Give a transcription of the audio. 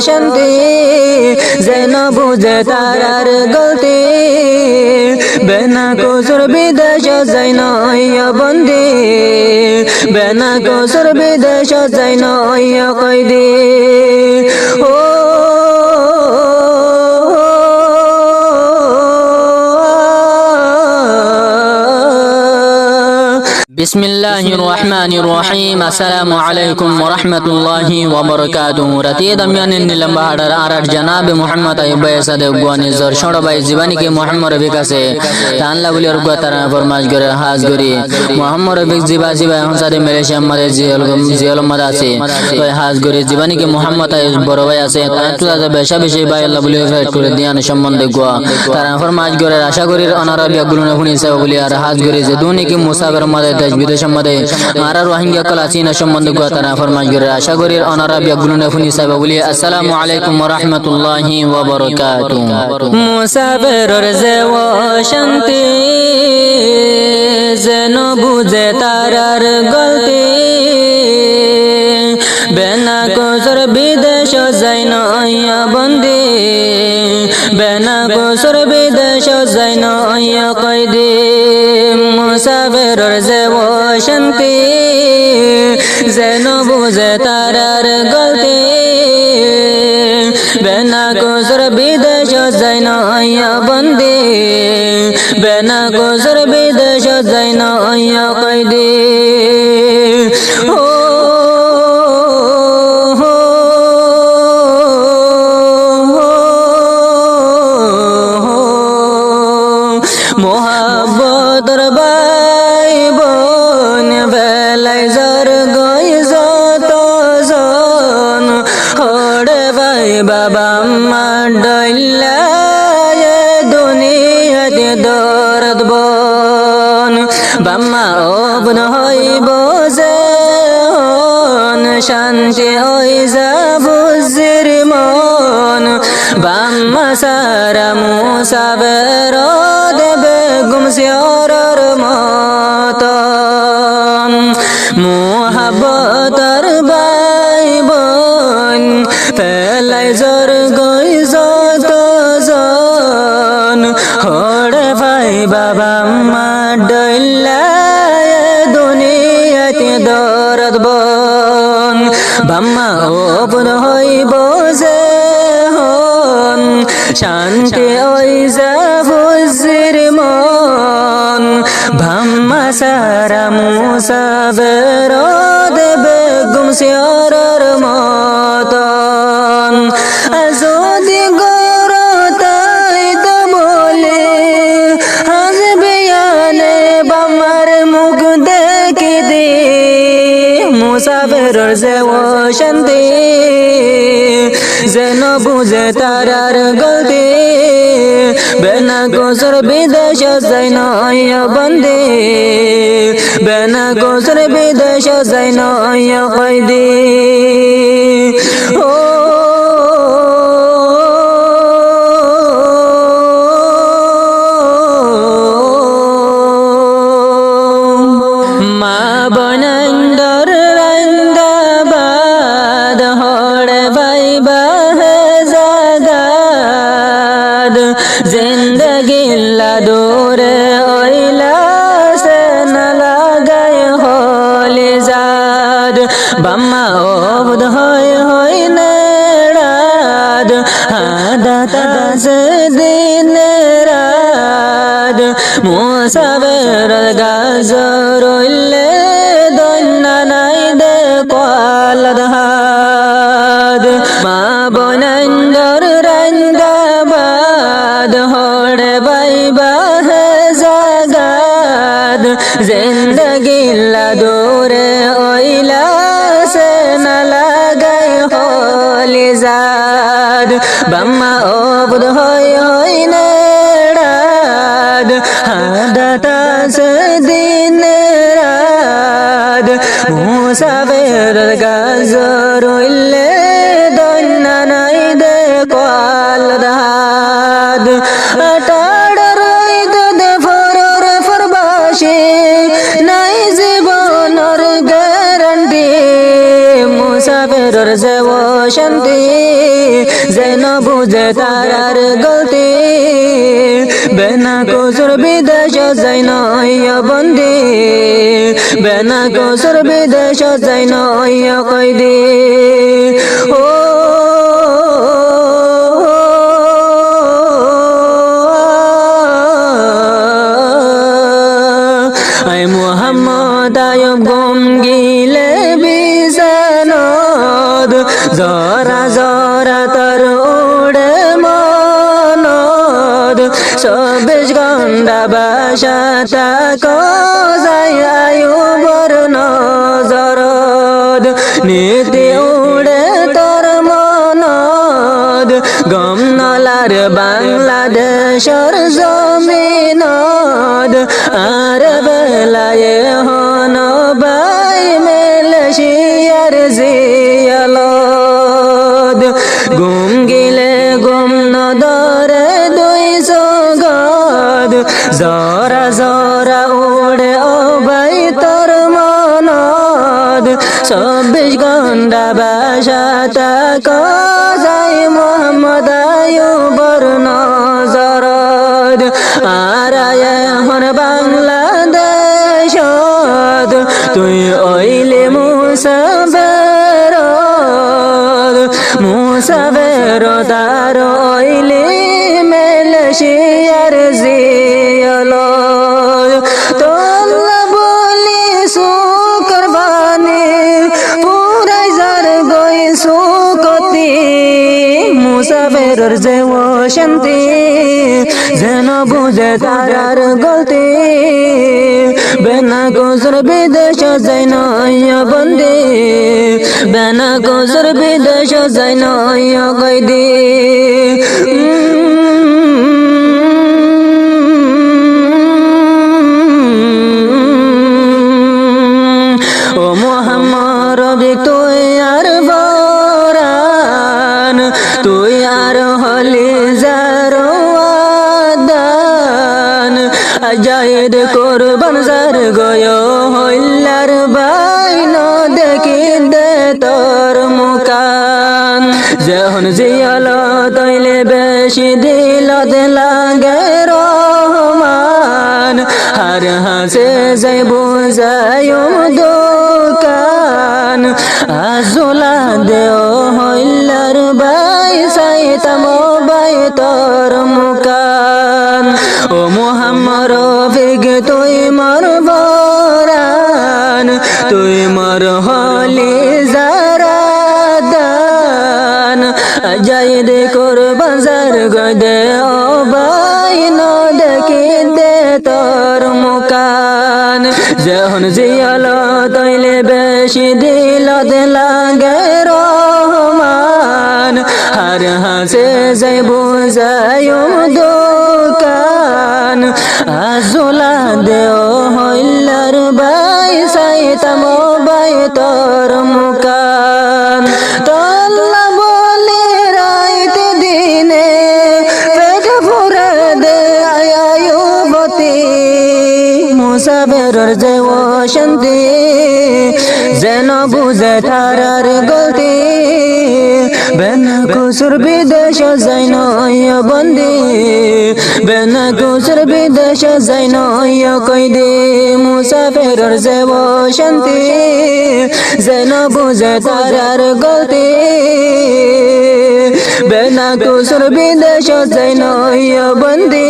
শান্তি যেন বুঝে তারার গলতি বেনা কসুর বিদেশ যাই নয় বন্দি বেনা কসুর বিদেশ যাই নয় কয়দি ও বিসমিল্লাহির রহমানির রহিম আসসালামু আলাইকুম ওয়া রাহমাতুল্লাহি ওয়া বারাকাতুহু রাতে দমিয়ানের নীলম বাহার আর জনাব মুহাম্মদ আইয়ুব সাদে গুয়ানি জর ছোট ভাই জীবনী কে মুহাম্মদ রবি কাছে তানলা বলি আর গোতারা ফরমাজ করে হাজ করি মুহাম্মদ রবি জিবা হসারে মেরে শামরে জিয়াল মদ আছে তো হাজ করি জীবনী কে মুহাম্মদ আইয়ুব বড় ভাই আছে তারা বেশা বেশি ভাই আল্লাহ বলি ফেট করে দিয়ান সম্বন্ধে গোয়া তারা ফরমাজ করে আশা করি অনারবিয়া গুলুনে শুনিছে বলি আর হাজ করি যে দুনি কি মুসাফির মদে বিদেশের মধ্যে আর রোহিঙ্গা কলাচিনা সম্বন্ধে তারা ফরমাশ করে আশা করি অনারবিয়া গুলুনে শুনি সাহেব বলি আসসালামু আলাইকুম ওয়া রাহমাতুল্লাহি ওয়া বারাকাতুহু মুসাফিরের যে শান্তি যেন বুঝে তারার গলতি বেনা কসুর বিদেশ যাই নয় বন্দি বেনা কসুর বিদেশ যাই নয় কয়দি মুসাফিরের যে শান্তি যেন বুঝে তারার গলতি বেনা কসুর বিদেশ যাই নয় বন্দি বেনা কসুর বিদেশ যাই নয় কয়দি ও মোহাব্বতর ভাই বোন বেলাই জর গই যত জন হরে ভাই বাবা মা ডইলা দুনিয়াতে দরদ বন বাম্মা অবন হইব যে শান্তি ওই যাবুজির মন বাম্মা সারা মুসাফির দেবে গুমসিয়রর মতন মুহাব্বতর ভাই বোন পেলাই জর গই যত জন হরে ভাই বাবা মা ডইলা দুনিয়াতে দরদ বন বাম্মা ওপন হইব যে হন শান্তি ওই যাবুজির মন ভাম্মা সারা মুসাফির দেবে গুমসিয়রর মতন যদি গরতাই তো বলে হাসবিয়ানে বামার মুখ দেখে দে মুসাফিরের যে শান্তি যেন বুঝে তারার গলতি বেনা কসুর বিদেশ যাই নয় বন্দি বেনা কসুর বিদেশ যাই নয় কয়দি ও মা বনন্দর রন্দাবাদ হড়ে ভাই বাহে জাগাদ জিন্দগি লাদুরে ওইলা সে না লাগায় হলি জাদ বাম্মা ওবদ হয় নেড়াদ হাদাত দিন রাদ মুসাফির গাজর উল্লে দন্না নাই দে কলদ হাদ মা বনন্দর রন্দাবাদ হড়ে ভাই বাহে জাগাদ জিন্দগি লাদুরে ওইলা সে না লাগায় হলি জাদ বাম্মা ওবদ হয় নেড়াদ হাদাত দিন রাত মুসাফির গাজর উল্লে দন্না নাই দে কলদ হাদ আটাড় রইদ দে ফরর ফরবাসে নাই জীবনর গ্যারান্টি মুসাফিরের যে শান্তি বুঝে তারার গলতি বেনা কসুর বিদেশ যাই নয় বন্দি বেনা কসুর বিদেশ যাই নয় কয়দি ও আই মুহাম্মদ আয়ব গম গিলে বিজানদ জরা জরা তার ওড়ে মনদ 24 ঘন্টা বাসাতা কজাই আয়ুবর নজরদ নীতি উড়ে তোর মনদ গম নলার বাংলাদেশর জমিনদ আর বেলায়ে হন বাই মেলেশিয়ার জিয়ালদ গুম গিলে গুম নদরে 200 গদ জরা জরা উড়ে ও বাই তোর মনদ 24 ঘন্টা বাসাতা কজাই মোহাম্মদ আয়ুবর নজরদ আর এখন বাংলাদেশত তুই ওইলে মুসাবের তার ওইলে মেলেশিয়ার জিয়ালদ তোল্লা বলি সুকর বানে পুরাই যার গই সুকতি মুসাবের যে ও শান্তি যেন বুঝে তারার গলতি বেনা কসুর বিদেশ যাই নয় বন্দি বেনা কসুর বিদেশ যাই নয় কয়দি ও মোহাম্মদ রবি তুই আর বরান তুই আর হলি জারওয়াদান আজাইদ কুরবান জার গয় হইলার বাইন দেখি দে তোর মুকান যখন জিয়াল তৈলে বেশি দিলত লাগে রহমান আর হাসে যাই বুঝায়ুম দোকান আজুলা দেও হইলার বাই সাইতাম বাই তোর মুকান ও মুহাম্মদ রফিক তুই মর বরান তুই মর হলি জারাদান আজাইদ কুরবান জার গদে ও বাই ন দেখি দে তোর মুকান যখন জিয়াল তৈলে বেশি দিলত লাগে রহমান আর হাসে যাই বুঝায়ুম দোকান আজুলা দেও হইলার বাই সাইতাম বাই তোর মুকান তোল্লা বলে রাইতে দিনে পেট ফুরে দে আয়ুবতী মুসাবের যে ও শান্তি যেন বুঝে তারার গলতি বেনা কসুর বিদেশ যাই নয় বন্দি বেনা কসুর বিদেশ যাই নয় কয়দি মুসাফির যে ও শান্তি যেন বুঝে তারার গলতি বেনা কসুর বিদেশ যাই নয় বন্দি